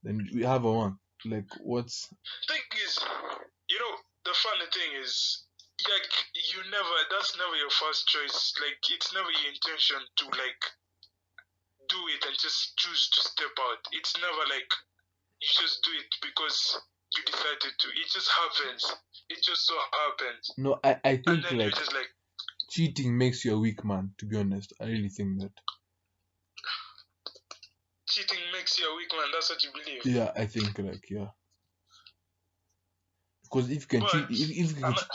than we have a wank. Like what's Thing is, the funny thing is, like that's never your first choice. Like it's never your intention to like do it and just choose to step out. It's never like you just do it because you decided to. It just happens. It just so happens. no? I And think then like you're just like, cheating makes you a weak man. To be honest, I really think that. cheating makes you a weak man. That's what you believe. Yeah, I think like yeah. Because if you can But cheat,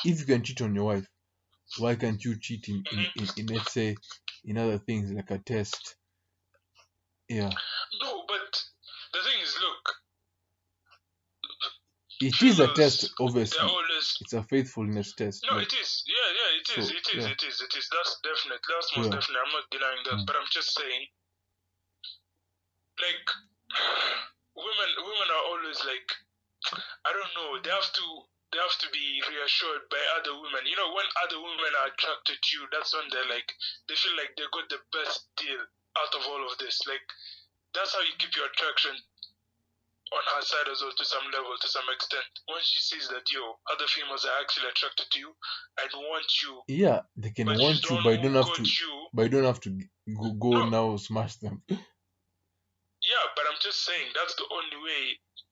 if you can cheat on your wife, why can't you cheat in let's say in other things like a test? Yeah, no, but the thing is, look, it is a test. females, they're Obviously, always. it's a faithfulness test. No, Like it is. Yeah, it is. so, It is. yeah, It is. It is. That's definite. That's most yeah, definitely. I'm not denying that. But I'm just saying, like, women are always like, I don't know. They have to be reassured by other women. When other women are attracted to you, that's when they feel like they got the best deal out of all of this. Like, that's how you keep your attraction on her side as well, to some level, to some extent. When she sees that other females are actually attracted to you and want you, yeah. They can but she's want the you, one but you who don't have got to. you. But you don't have to go No, now smash them. yeah, but I'm just saying that's the only way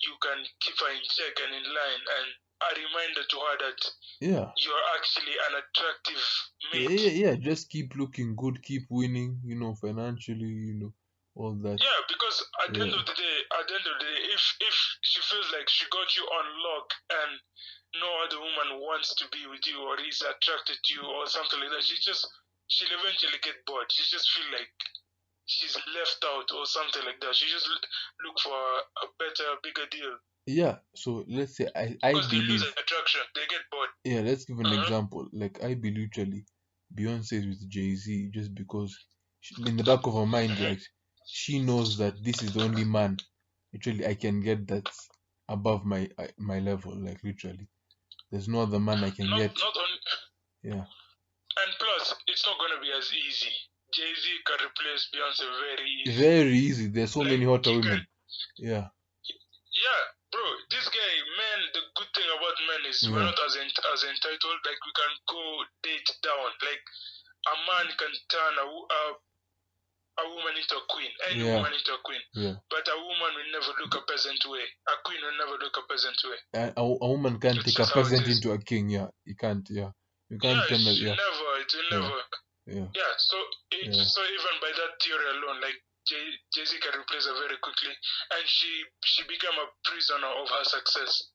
you can keep her in check and in line, and a reminder to her that Yeah, you're actually an attractive yeah, mate. yeah. Just keep looking good, keep winning. Financially. All that. Yeah, because at the end Yeah, of the day, if she feels like she got you on lock and no other woman wants to be with you or is attracted to you or something like that, she'll eventually get bored. She just feel like she's left out or something like that. She just look for a better, bigger deal. yeah. So let's say I Because they lose believe. attraction, they get bored. Yeah, let's give an Uh-huh. example. Like I believe literally Beyonce is with Jay-Z just because in the back of her mind, Uh-huh. like she knows that this is the only man literally I can get that's above my level. Like literally, there's no other man I can get. Not only, Yeah, and plus, it's not gonna be as easy. Jay-Z can replace Beyonce very easy. very easy. There's so Like many hotter he can, women. Yeah, yeah, bro. This guy, man. The good thing about men is we're yeah, not as entitled. Like we can go date down. Like a man can turn a woman into a queen, any yeah, woman into a queen. yeah. But a woman will never look a peasant way. A queen will never look a peasant way. A woman can't It's take a just how it peasant is. into a king. Yeah, you can't. Yeah, you Yeah, can't turn it. Yeah, it will yeah, never. yeah, Yeah, so yeah. so even by that theory alone, like Jay-Z can replace her very quickly, and she became a prisoner of her success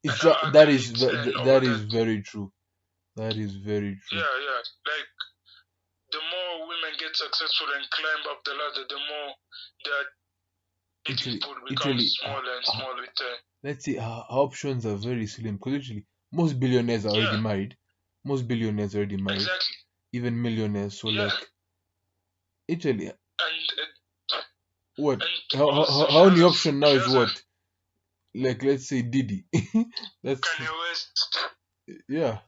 and her accolades and all That is that. very true. That is very true. Yeah. Like the more women get successful and climb up the ladder, the more their dating pool becomes Literally, smaller and smaller with time. let's say our options are very slim because literally most billionaires are already Yeah, married. Most billionaires are already married, exactly. even millionaires. So Yeah, like, literally, and what? also she How has only a option now she is has a what? Like, let's say Diddy. That's Kanye West, yeah.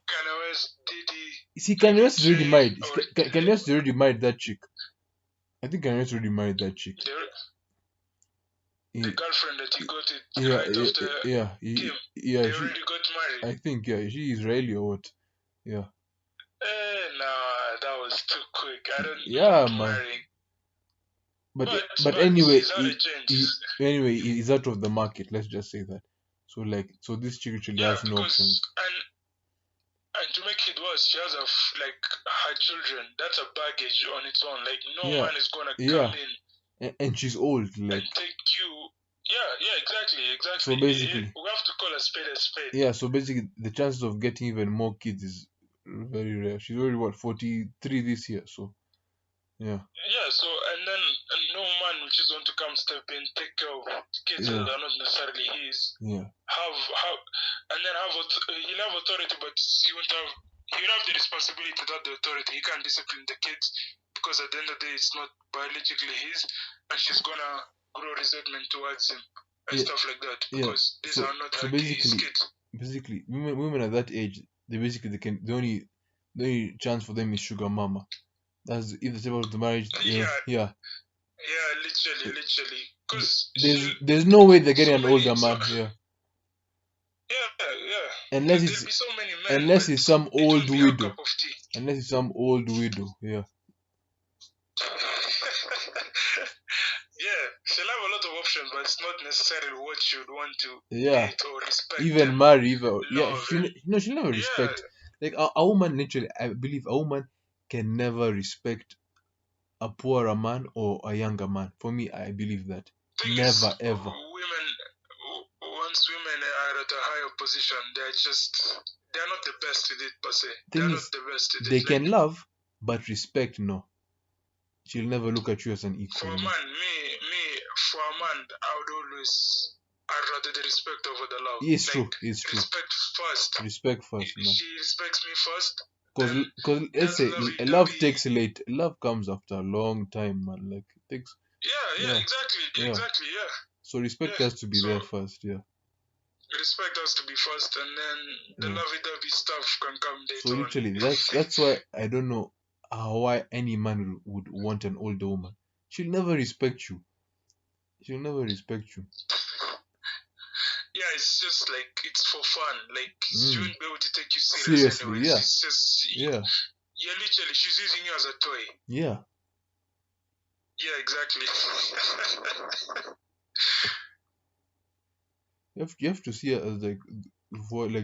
Diddy, You see, Kanye even West is already Jay, married. or Kanye West is already married that chick. I think Kanye West already married that chick. the He, girlfriend that he got it yeah, right after Kim. yeah. They already got married. I think yeah, she Israeli or what? Yeah, Nah, that was too quick. I don't yeah, like man. marrying. But But anyway, he's had a change. he's out of the market. Let's just say that. So like, so this chick actually Yeah, has no because options. and to make it worse, she has like her children. That's a baggage on its own. Like no Yeah, man is gonna yeah, come in and she's old. and Like, take you. Yeah, exactly. so basically, We have to call a spade a spade. yeah. So basically, the chances of getting even more kids is very rare. She's already what 43 this year. So yeah, Yeah, so and then no man which is going to come step in, take care of kids yeah, that are not necessarily his. yeah, Have and then he'll have authority, but he won't have you have the responsibility without the authority. He can't discipline the kids because at the end of the day, it's not biologically his, and she's gonna grow resentment towards him and stuff like that because these are not her kids. Basically, women at that age, the only chance for them is sugar mama. That's if it's about the marriage. Yeah, literally. Because there's no way they're getting an older man. Yeah. Unless it's be so many men, unless it's some old widow. Cup of tea. Unless it's some old widow. Yeah. Yeah, she'll have a lot of options, but it's not necessarily what she would want to date or respect. Even marry, she'll never respect. Like a woman, literally, I believe a woman can never respect a poorer man or a younger man. For me, I believe that. Never ever. Once women are at a higher position, they're not the best with it per se. They're not the best with it. They can love, but respect, no. She'll never look at you as an equal. For a man, for a man, I'd rather the respect over the love. It's true. Respect first. Respect first, no. She respects me first. Because let's say love takes late. Love comes after a long time, man. Like it takes. Exactly. So respect has to be there first, Respect has to be first, and then the lovey-dovey stuff can come later. So literally, that's why I don't know why any man would want an older woman. She'll never respect you. Yeah, it's just like it's for fun. Like she won't be able to take you seriously. Anyways. Yeah. It's just literally she's using you as a toy. Yeah. Yeah, exactly. You have to see it as like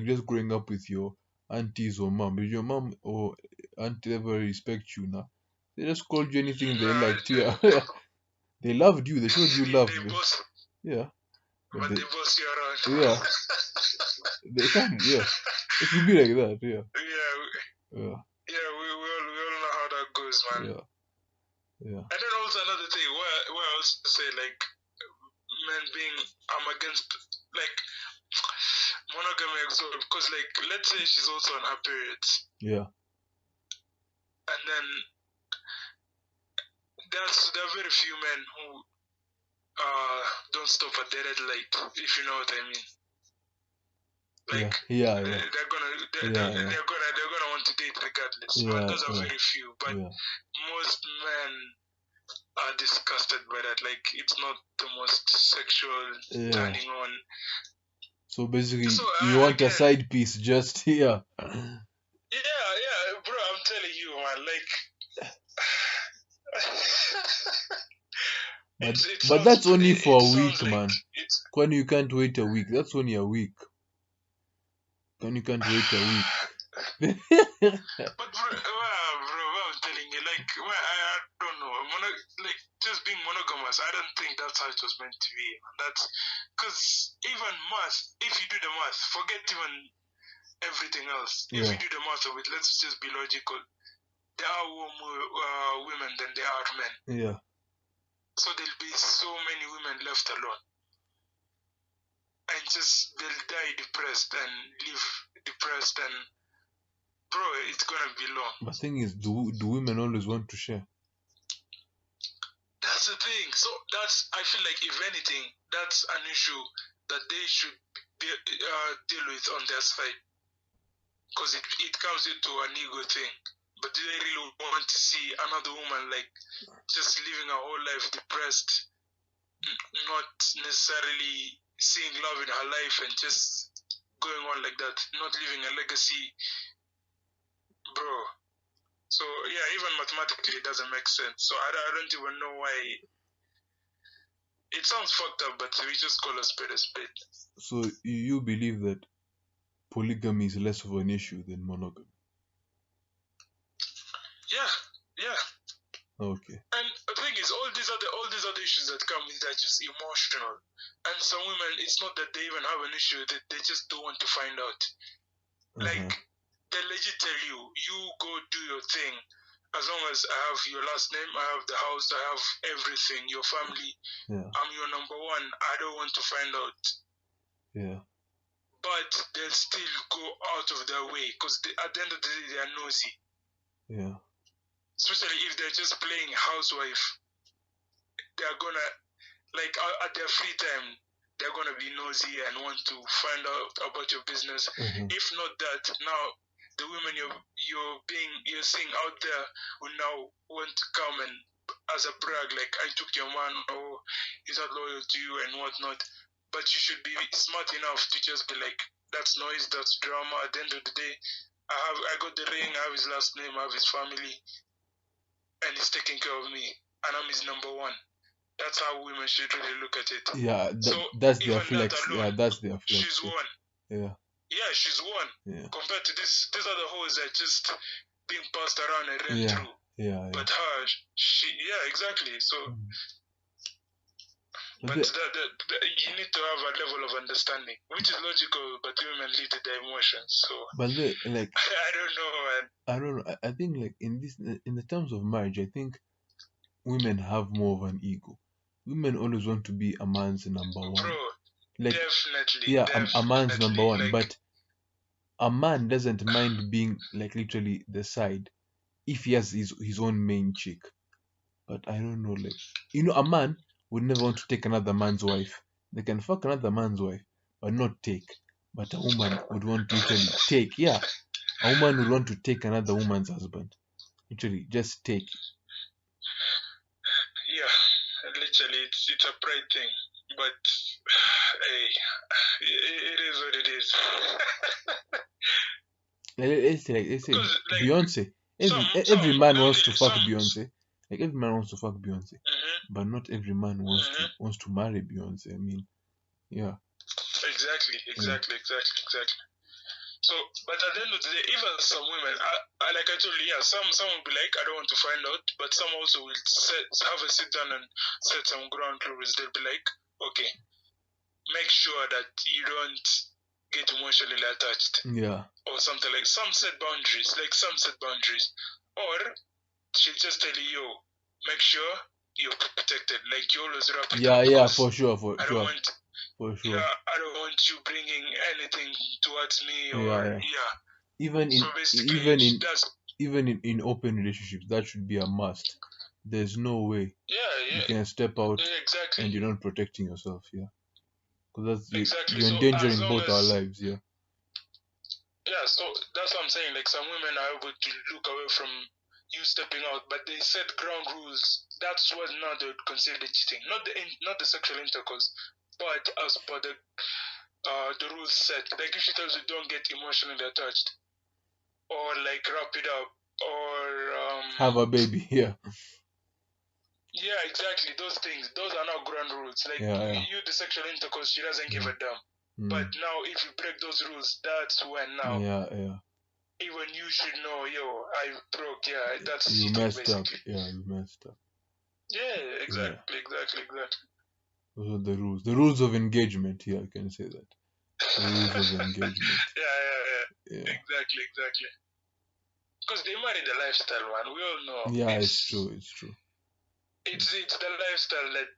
just growing up with your aunties or mom. If your mom or auntie ever respect you now, they just called you anything they liked. Yeah. They loved you. They showed you love. Yeah. But they boss you around. Yeah. They can. Yeah. It should be like that. Yeah. Yeah. Yeah. We all know how that goes, man. Yeah. And then also another thing, where I also say like men I'm against like monogamy because like let's say she's also on her periods. Yeah. And then there are very few men who don't stop at the red light, if you know what I mean. Like they're gonna want to date regardless. But those are very few. But most men are disgusted by that. Like it's not the most sexual turning on. So basically, you want a side piece just here. Yeah, bro. I'm telling you, man. Like. But that's only for a week, man. When you can't wait a week, that's only a week. When you can't wait a week. But bro, I'm telling you, like, I don't know. Like, just being monogamous, I don't think that's how it was meant to be. That's because even math, if you do the math, forget even everything else. If you do the math of it, let's just be logical. There are more women than there are men. Yeah. So there'll be so many women left alone. And just they'll die depressed and live depressed, and bro, it's gonna be long. The thing is, do women always want to share? That's the thing. So I feel like if anything, that's an issue that they should deal with on their side, because it comes into an ego thing. But do they really want to see another woman like just living her whole life depressed, not necessarily seeing love in her life and just going on like that, not leaving a legacy, bro? So yeah, even mathematically it doesn't make sense. So I don't even know why. It sounds fucked up, but we just call a spade a spade. So you believe that polygamy is less of an issue than monogamy? Yeah. Okay. And the thing is, all these other issues that come in, they're just emotional. And some women, it's not that they even have an issue, they just don't want to find out. Like, they legit tell you go do your thing. As long as I have your last name, I have the house, I have everything, your family, I'm your number one. I don't want to find out. Yeah. but they'll still go out of their way because at the end of the day, they are nosy. Yeah. Especially if they're just playing housewife, they're gonna, like, at their free time, they're gonna be nosy and want to find out about your business. If not that, now the women you're seeing out there will now want to come and as a brag, like, I took your man, or he's not loyal to you and whatnot. But you should be smart enough to just be like, that's noise, that's drama. At the end of the day, I got the ring, I have his last name, I have his family, and he's taking care of me, and I'm his number one. That's how women should really look at it. Yeah, so that's their even flex. that alone, Yeah, that's their flex. she's won. Yeah. Yeah, she's won. Yeah. Compared to these other hoes that just being passed around and ran through. Yeah. But her, yeah, exactly. So, but you need to have a level of understanding, which is logical, but women lead to their emotions. So, but like, I don't know, man. I don't know. I think, like, in the terms of marriage, I think women have more of an ego. Women always want to be a man's number one. Bro, like, definitely. Yeah, definitely, a man's number one. like, But a man doesn't mind being, like, literally the side if he has his own main chick. But I don't know, like, a man would never want to take another man's wife. They can fuck another man's wife, but not take. But a woman would want to literally take. Yeah, a woman would want to take another woman's husband. Literally, just take. Yeah, literally, it's a pride thing. But hey, it is what it is. Let's say like, Beyonce. Every man wants to fuck Beyonce. Like, every man wants to fuck Beyonce, but not every man wants to marry Beyonce. I mean, yeah. Exactly. So, but at the end of the day, even some women, like I told you, yeah, some will be like, I don't want to find out, but some also will have a sit down and set some ground rules. They'll be like, okay, make sure that you don't get emotionally attached. Yeah. Or something like some set boundaries, or she'll just tell you, yo, make sure you're protected, like you always wrap it up. Yeah, for sure. I don't want you bringing anything towards me, or even in open relationships, that should be a must. There's no way you can step out and you're not protecting yourself. Yeah, because you're endangering both our lives. Yeah. Yeah, so that's what I'm saying. Like, some women are able to look away from you stepping out, but they set ground rules. That's what now they would consider cheating, not the sexual intercourse, but as per the rules set. Like, if she tells you don't get emotionally attached, or like wrap it up, or have a baby. Yeah. Yeah, exactly. Those things, those are now ground rules. Like, you the sexual intercourse, she doesn't give a damn. But now, if you break those rules, that's when now. Yeah. Even you should know, yo, I broke. Yeah, that's you cheating, messed basically. up. Yeah, you messed up. Yeah, exactly. Those are the rules. The rules of engagement. Yeah, I can say that. The rules of engagement. Yeah. Exactly. Because they marry the lifestyle, man. We all know. Yeah, it's true. It's the lifestyle that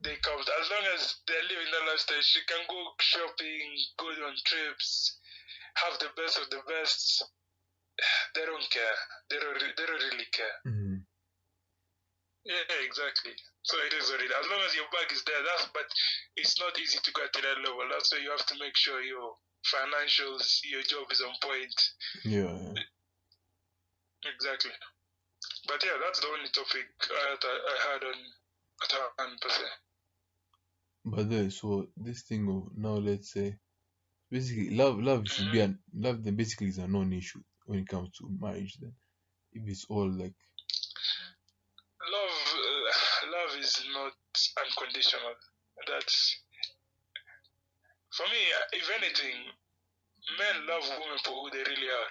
they count. As long as they're living the lifestyle, she can go shopping, go on trips, have the best of the best. They don't care. They don't really care. Yeah, exactly. So it is what it is. As long as your bag is there, but it's not easy to get to that level. That's why you have to make sure your financials, your job is on point. Yeah. Exactly. But yeah, that's the only topic I had on hand per se. But so this thing of now, let's say, basically, love should be love. Then basically is a non-issue when it comes to marriage. Then, if it's all like love is not unconditional. That's, for me. If anything, men love women for who they really are.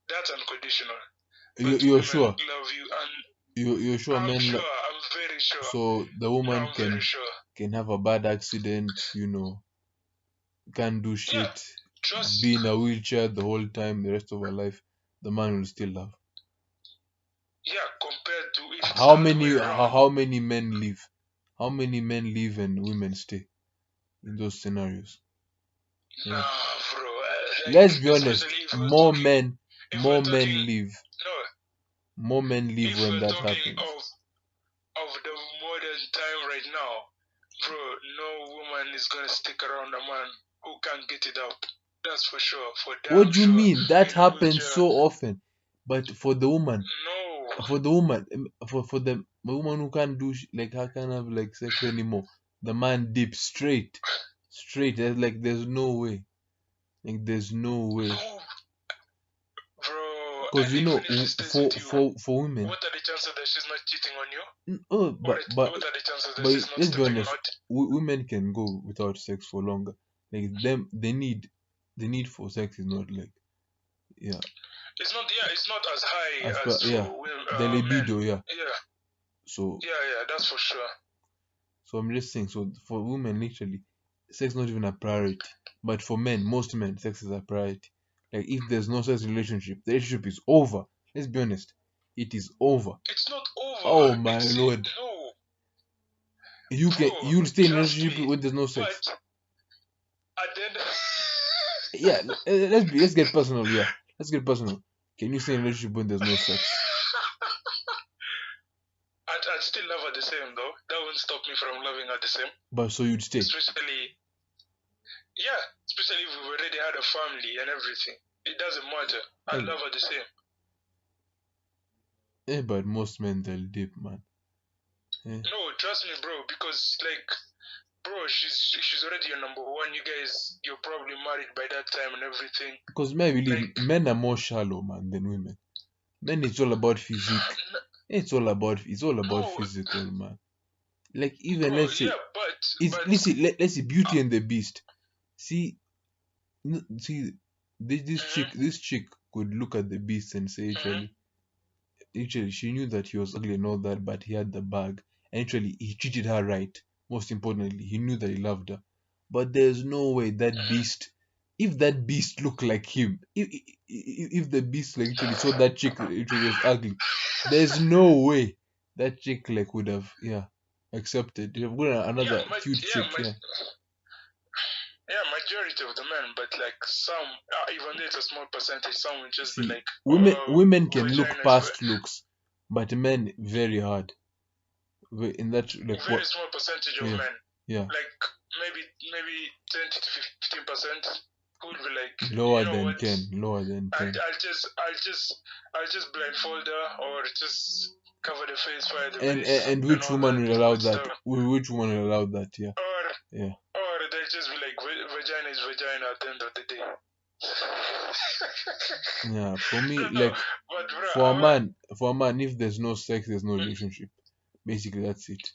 That's unconditional. You're sure? Love you, and you're sure men? I'm very sure. So the woman can have a bad accident, can't do shit, be in a wheelchair the whole time, the rest of her life, the man will still love. Yeah, compared to if how many men leave? How many men leave and women stay in those scenarios? Yeah. Nah, bro. Let's be honest. Especially if we're More talking, men, if we're more men talking, leave. no, More men leave if when we're that talking happens. of the modern time right now, bro, no woman is gonna stick around a man who can't get it up. That's for sure. For What damn do you sure. mean? That You know which? happens so often. But for the woman, No. for the woman who can't do like I can't have like sex anymore. The man dips straight. There's no way. Like there's no way. No, bro. Because And even if she stays with you, for women, what are the chances that she's not cheating on you? oh, What are the chances that but she's not let's be stepping honest, out? women can go without sex for longer. Like them, the need for sex is not like yeah It's not. Yeah, it's not as high as per as yeah for the men. libido yeah. Yeah, So yeah, that's for sure. so I'm just saying. So for women, literally, sex not even a priority. But for men, most men, sex is a priority. Like if there's no sex relationship, the relationship is over. Let's be honest, it is over. It's not over. Oh my lord, No, you'll bro. stay in a Trust relationship me. when there's no But sex. at the end, Yeah, let's get personal. Yeah, let's get personal. Can you stay in a relationship when there's no sex? I'd still love her the same though. That wouldn't stop me from loving her the same. But so you'd stay. Especially, yeah, especially if we've already had a family and everything. It doesn't matter. I'd love her the same. But most men they'll dip, man. No, trust me, bro. Because like, bro, she's already your number one. You guys, you're probably married by that time and everything. Because men are more shallow, man, than women. Men, it's all about physique. It's all about physical, man. Like even bro, let's say, yeah, but let's see, Beauty and the Beast. See, see, this chick could look at the Beast and say, actually, she knew that he was ugly and all that, but he had the bag. And actually, he treated her right. Most importantly, he knew that he loved her. But there's no way that beast, if that beast looked like him, if the beast like actually saw that chick that actually was ugly, there's no way that chick like would have accepted. You have got another cute chick, yeah, majority of the men, but like some, even though it's a small percentage, some will just be See, like, women can look vagina is past looks, but men very hard. In that like very small percentage of men. Yeah. Like maybe 10 to 15% who will be like, Lower you know than what? 10. Lower than 10. I'll just blindfold her or just cover the face by the And face and which all woman that will allow good that? stuff. Which woman will allow that? Yeah. Or they'll just be like, vagina is vagina at the end of the day. Yeah. For me, No, like but bro, for a man, if there's no sex, there's no relationship. Basically, that's it.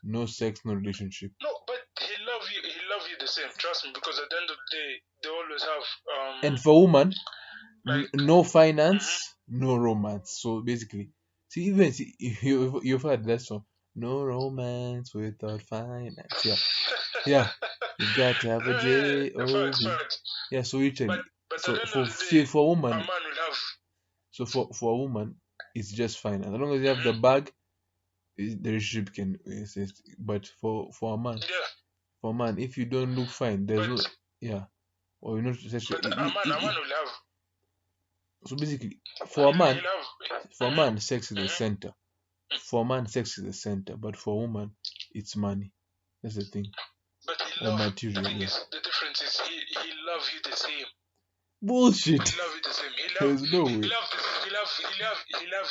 No sex, no relationship. no, but he love you the same. Trust me, because at the end of the day, they always have And for woman, like no finance, no romance. So basically, you've heard that song. No romance without finance. Yeah. You've got to have a facts, J-O-B. facts. Yeah, so literally. But at So the end of the day, for a a woman, man will have. so for a woman, it's just fine. As long as you have the bag, the relationship can exist. But for a man, if you don't look fine, there's no or you're not sexual. But a man will have. So basically, He'll have. sex is the center. For a man, sex is the center. But for a woman, it's money. That's the thing. But Or material. The thing is, the difference is he love you the same. Bullshit. He love you the same. There's no way. He love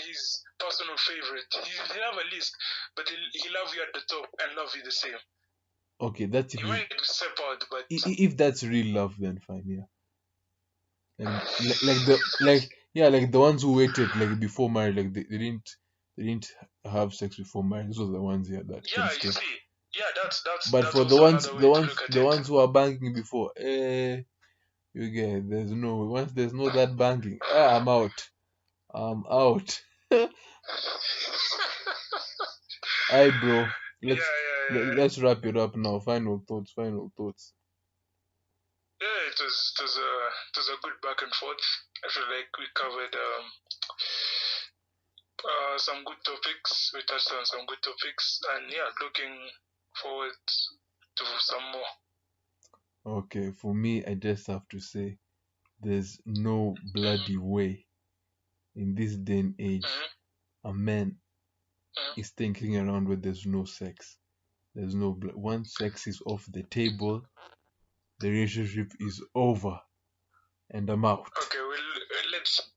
his personal favorite. He have a list, but he love you at the top and love you the same. Okay, that's he might step out, but if that's real love, then fine, yeah. Like the ones who waited like before marriage, like they didn't have sex before marriage. Those are the ones that can stay. You see, that's But that's for also another way to look at the it. ones who are banking before, you get there's no once there's no that banking, I'm out. Hi, bro. Let's wrap it up now. Final thoughts. Yeah, it was a good back and forth. I feel like we covered some good topics. We touched on some good topics, and looking forward to some more. Okay, for me, I just have to say there's no bloody way in this day and age a man is thinking around where there's no sex. There's no once sex is off the table, the relationship is over, and I'm out. Okay, well, let's